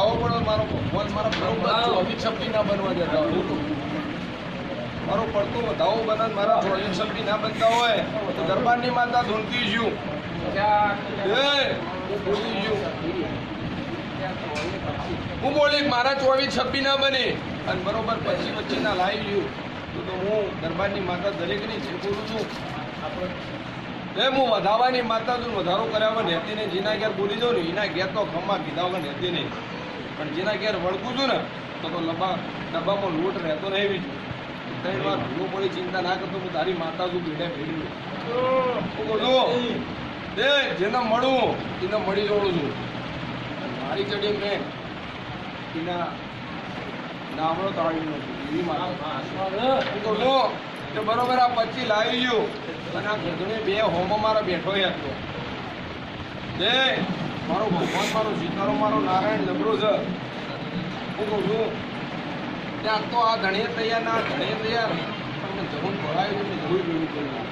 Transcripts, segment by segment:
વધાવો પડે મારો ભગવાન મારા બરોબર 24-26 ના બનવા દેતા હોય મારો પડતો વધાવો બને મારા 24-26 ના બનતા હોય તો દરબારની માતા ધૂનતી છું હું બોલી મારા 24-26 ના બને અને બરોબર 25-25 ના લાવી ગયું તો હું દરબારની માતા દરેકની જે બોલું છું હું વધાવાની માતા છું વધારો કર્યા વગર રહેતી નહીં જેના ઘેર બોલી જાઉં ને એના ઘેર તો ખમ્મા કીધા વગર રહેતી નહીં પણ જેના ઘેર વળગું છું ને તો ડબ્બામાં લોટ રહેતો નહીં બીજું 3 વાર ભૂલો પડી ચિંતા ના કરતો હું તારી માતા છું ભેડા ભેડ્યું જેને મળું એને મળી જોડું છું મારી ચડી મેં એના નામનો તાળી એવી માતા તો બરોબર આ 25 લાવી ગયું અને આ ઘરને 2 હોમો મારા બેઠો હતો મારો ભગવાન મારો સીતારો મારો નારાયણ જબરો છે હું કહું છું ત્યાં તો આ ધણીએ તૈયાર ના ધણીએ તૈયાર પણ જવું ભરાયું હતું મેં જવું ભેડું કર્યું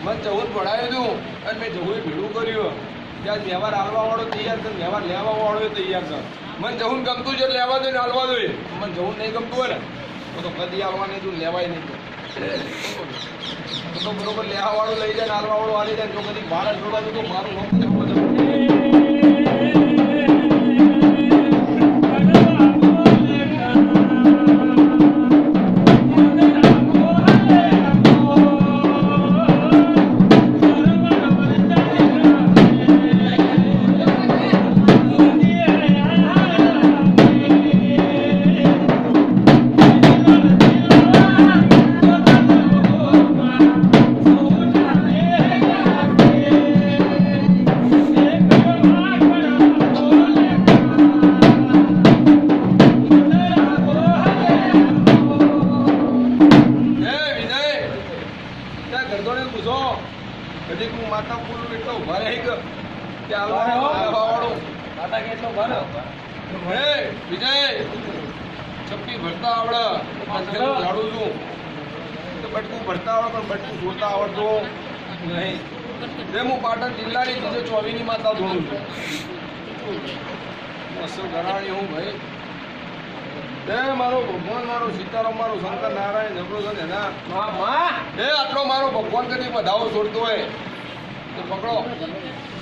મને જવું ભરાયું હતું અને મેં જવું ભેડું કર્યું ત્યાં વ્યવહાર હાલવા વાળો તૈયાર છે વ્યવહાર લેવા વાળો તૈયાર છે મને જવું ગમતું છે લેવા દો ને હાલવા જોઈએ મને જવું નહીં ગમતું હોય ને તો કદી હાલવા નહીં તું લેવાય નહીં તો બરોબર લેવા વાળું લઈ જાય ને હાલવા વાળું હાલી જાય જો કદી ભાડા જોડવા તો મારું માતા બોલું એટલો ભરે વિજય ચપ્પી ભરતા આવડે ઝાડું છું તો બટકું ભરતા આવડે પણ બટકું જોતા આવડતું નહીં હું પાટણ જિલ્લાની 24 ની માતા ધોળું છું અસલ ઘરાણી હું ભાઈ મારો ભગવાન મારો સીતારામ મારો શંકર નારાયણ જબરો છે એના આટલો મારો ભગવાન કદી વધાવો છોડતો હોય તો પકડો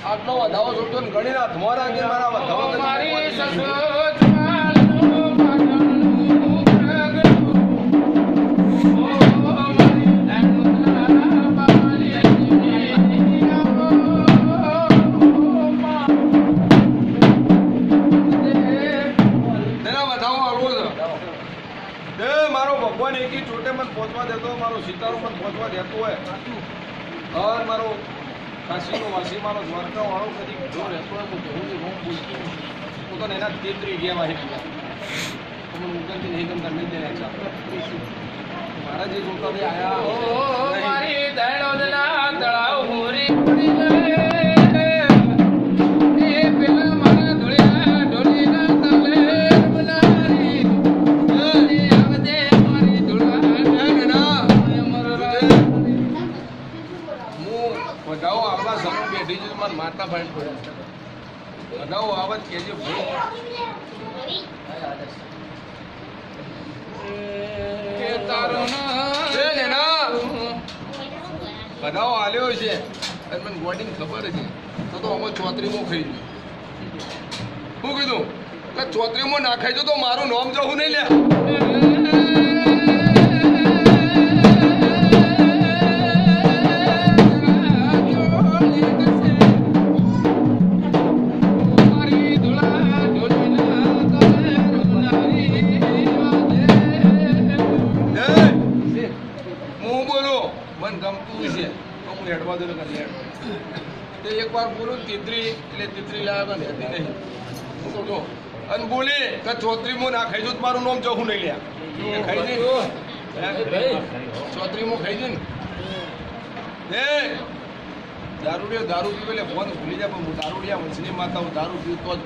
આટલો વધાવો છોડતો ને ઘણી હાથમાં રાખી મારા વધાવો મારો ભગવાન એકી ચોટે મને પહોંચવા દેતો મારો સીતારો મને પહોંચવા દેતો હોય હર મારો કાશીનો વાસી મારો દ્વારકા વાળો કદી જો રહેતો હોય હું જવું નહીં હું બોલતી હું તો એના 33 ગયા માહિતી મને મુકલથી નહીં ગમતા નહીં દેના મારા જે જોતા આયા મારી દળોદના તળાવ હોરી પડી જાય વધાવો આવવા સમૂહ બેઠી છે મારા માતા ભાઈ પડે વધાવો આવત કેજે વધાવો આલ્યો છે અને મને બોડીને ખબર છે તો અમે 34મો ખાઈ ગયું શું કીધું કે 34મો ના ખાઈ તો મારું નામ જવું નહીં લે ગમતું છે તો હું હેડવા દઉં તો એક વાર બોલું 33 એટલે 33 લાવ્યા હતી નહીં હું તો જો અને બોલી કે 34મો ના ખાઈ જો મારું નામ જવું નહીં લ્યા ખાઈ દે 34મો ખાઈ દે ને દારૂ પીવે એટલે ફોન ભૂલી જાય પણ હું દારૂડિયા વંશની માતા હું દારૂ પીવું તો જ